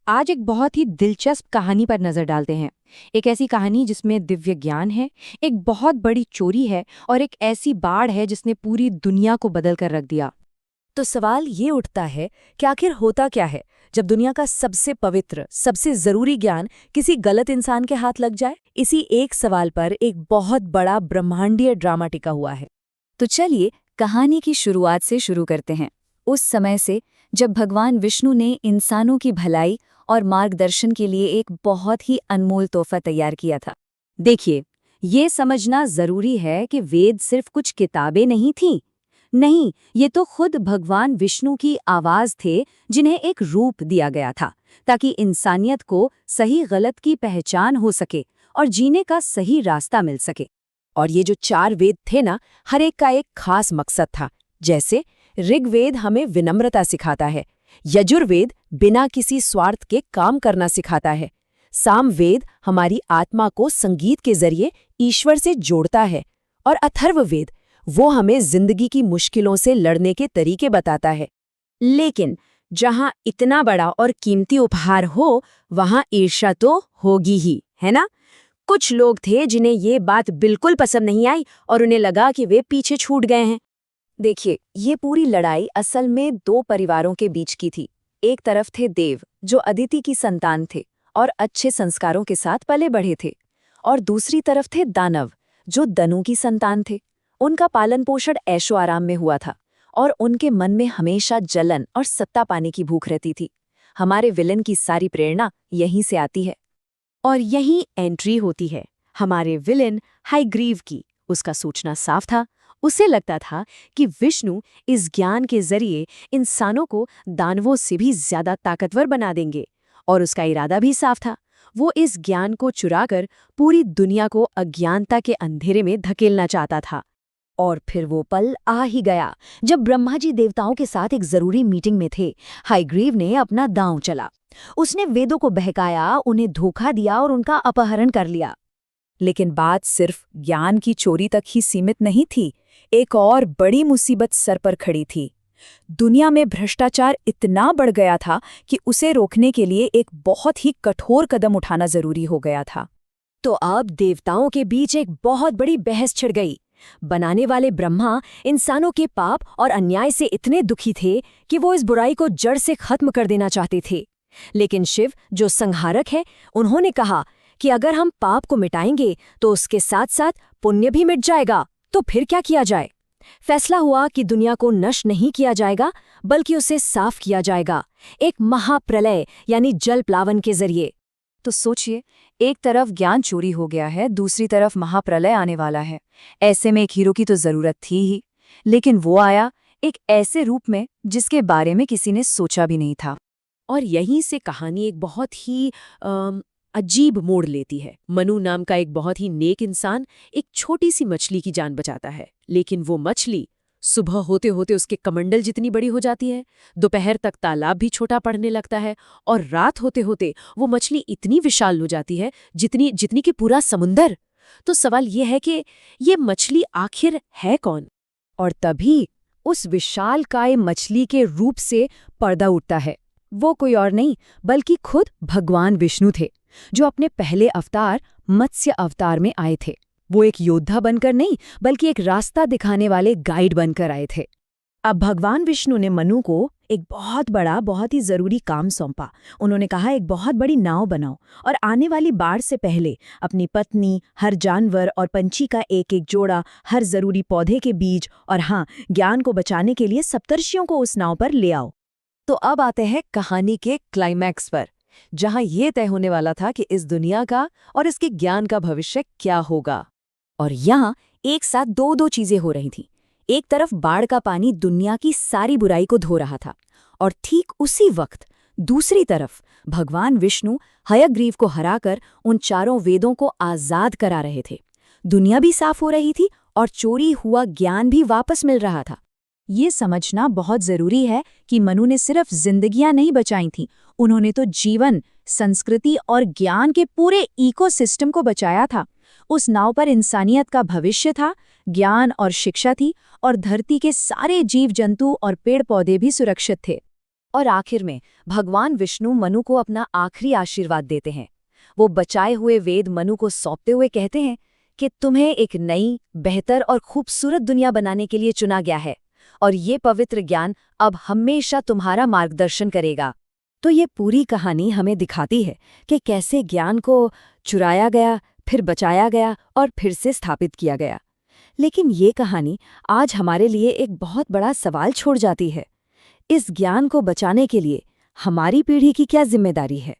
आज एक बहुत ही दिलचस्प कहानी पर नजर डालते हैं। एक ऐसी कहानी जिसमें दिव्य ज्ञान है, एक बहुत बड़ी चोरी है और एक ऐसी बाढ़ है जिसने पूरी दुनिया को बदल कर रख दिया। तो सवाल ये उठता है कि आखिर होता क्या है जब दुनिया का सबसे पवित्र, सबसे जरूरी ज्ञान किसी गलत इंसान के हाथ लग जाए। इसी एक सवाल पर एक बहुत बड़ा ब्रह्मांडीय ड्रामा टिका हुआ है। तो चलिए कहानी की शुरुआत से शुरू करते हैं, उस समय से जब भगवान विष्णु ने इंसानों की भलाई और मार्गदर्शन के लिए एक बहुत ही अनमोल तोहफा तैयार किया था। देखिए, ये समझना जरूरी है कि वेद सिर्फ कुछ किताबें नहीं थीं। नहीं, ये तो खुद भगवान विष्णु की आवाज थे, जिन्हें एक रूप दिया गया था ताकि इंसानियत को सही गलत की पहचान हो सके और जीने का सही रास्ता मिल सके। और ये जो 4 वेद थे ना, हर एक का एक खास मकसद था। जैसे ऋग्वेद हमें विनम्रता सिखाता है, यजुर्वेद बिना किसी स्वार्थ के काम करना सिखाता है, सामवेद हमारी आत्मा को संगीत के जरिए ईश्वर से जोड़ता है, और अथर्ववेद वो हमें जिंदगी की मुश्किलों से लड़ने के तरीके बताता है। लेकिन जहां इतना बड़ा और कीमती उपहार हो, वहां ईर्ष्या तो होगी ही, है ना? कुछ लोग थे जिन्हें ये बात बिल्कुल पसंद नहीं आई और उन्हें लगा कि वे पीछे छूट गए हैं। देखिए, ये पूरी लड़ाई असल में 2 परिवारों के बीच की थी। एक तरफ थे देव, जो अदिति की संतान थे और अच्छे संस्कारों के साथ पले बढ़े थे, और दूसरी तरफ थे दानव, जो दनु की संतान थे। उनका पालन पोषण ऐशो आराम में हुआ था और उनके मन में हमेशा जलन और सत्ता पाने की भूख रहती थी। हमारे विलन की सारी प्रेरणा यहीं से आती है। और यहीं एंट्री होती है हमारे विलेन हायग्रीव की। उसका सोचना साफ था। उसे लगता था कि विष्णु इस ज्ञान के जरिए इंसानों को दानवों से भी ज्यादा ताकतवर बना देंगे, और उसका इरादा भी साफ था। वो इस ज्ञान को चुराकर पूरी दुनिया को अज्ञानता के अंधेरे में धकेलना चाहता था। और फिर वो पल आ ही गया जब ब्रह्मा जी देवताओं के साथ एक जरूरी मीटिंग में थे। हायग्रीव ने अपना दांव चला। उसने वेदों को बहकाया, उन्हें धोखा दिया और उनका अपहरण कर लिया। लेकिन बात सिर्फ ज्ञान की चोरी तक ही सीमित नहीं थी। एक और बड़ी मुसीबत सर पर खड़ी थी। दुनिया में भ्रष्टाचार इतना बढ़ गया था कि उसे रोकने के लिए एक बहुत ही कठोर कदम उठाना जरूरी हो गया था। तो अब देवताओं के बीच एक बहुत बड़ी बहस छिड़ गई। बनाने वाले ब्रह्मा इंसानों के पाप और अन्याय से इतने दुखी थे कि वो इस बुराई को जड़ से खत्म कर देना चाहते थे। लेकिन शिव, जो संहारक है, उन्होंने कहा कि अगर हम पाप को मिटाएंगे तो उसके साथ साथ पुण्य भी मिट जाएगा। तो फिर क्या किया जाए? फैसला हुआ कि दुनिया को नष्ट नहीं किया जाएगा, बल्कि उसे साफ किया जाएगा, एक महाप्रलय यानी जल प्लावन के जरिए। तो सोचिए, एक तरफ ज्ञान चोरी हो गया है, दूसरी तरफ महाप्रलय आने वाला है। ऐसे में एक हीरो की तो जरूरत थी ही, लेकिन वो आया एक ऐसे रूप में जिसके बारे में किसी ने सोचा भी नहीं था। और यहीं से कहानी एक बहुत ही अजीब मोड़ लेती है। मनु नाम का एक बहुत ही नेक इंसान एक छोटी सी मछली की जान बचाता है, लेकिन वो मछली सुबह होते होते उसके कमंडल जितनी बड़ी हो जाती है, दोपहर तक तालाब भी छोटा पड़ने लगता है, और रात होते होते वो मछली इतनी विशाल हो जाती है जितनी जितनी कि पूरा समुंदर। तो सवाल ये है कि ये मछली आखिर है कौन? और तभी उस विशालकाय मछली के रूप से पर्दा उठता है। वो कोई और नहीं बल्कि खुद भगवान विष्णु थे, जो अपने पहले अवतार मत्स्य अवतार में आए थे। वो एक योद्धा बनकर नहीं, बल्कि एक रास्ता दिखाने वाले गाइड बनकर आए थे। अब भगवान विष्णु ने मनु को एक बहुत बड़ा, बहुत ही जरूरी काम सौंपा। उन्होंने कहा, एक बहुत बड़ी नाव बनाओ और आने वाली बाढ़ से पहले अपनी पत्नी, हर जानवर और पंछी का एक एक जोड़ा, हर जरूरी पौधे के बीज और हाँ, ज्ञान को बचाने के लिए सप्तर्षियों को उस नाव पर ले आओ। तो अब आते हैं कहानी के क्लाइमैक्स पर, जहां ये तय होने वाला था कि इस दुनिया का और इसके ज्ञान का भविष्य क्या होगा। और यहाँ एक साथ दो चीजें हो रही थीं। एक तरफ बाढ़ का पानी दुनिया की सारी बुराई को धो रहा था, और ठीक उसी वक्त दूसरी तरफ भगवान विष्णु हयग्रीव को हराकर उन 4 वेदों को आजाद करा रहे थे। दुनिया भी साफ हो रही थी और चोरी हुआ ज्ञान भी वापस मिल रहा था। ये समझना बहुत जरूरी है कि मनु ने सिर्फ जिंदगियां नहीं बचाई थीं, उन्होंने तो जीवन, संस्कृति और ज्ञान के पूरे इकोसिस्टम को बचाया था। उस नाव पर इंसानियत का भविष्य था, ज्ञान और शिक्षा थी, और धरती के सारे जीव जंतु और पेड़ पौधे भी सुरक्षित थे। और आखिर में भगवान विष्णु मनु को अपना आखिरी आशीर्वाद देते हैं। वो बचाए हुए वेद मनु को सौंपते हुए कहते हैं कि तुम्हें एक नई, बेहतर और खूबसूरत दुनिया बनाने के लिए चुना गया है, और ये पवित्र ज्ञान अब हमेशा तुम्हारा मार्गदर्शन करेगा। तो ये पूरी कहानी हमें दिखाती है कि कैसे ज्ञान को चुराया गया, फिर बचाया गया और फिर से स्थापित किया गया। लेकिन ये कहानी आज हमारे लिए एक बहुत बड़ा सवाल छोड़ जाती है। इस ज्ञान को बचाने के लिए हमारी पीढ़ी की क्या जिम्मेदारी है?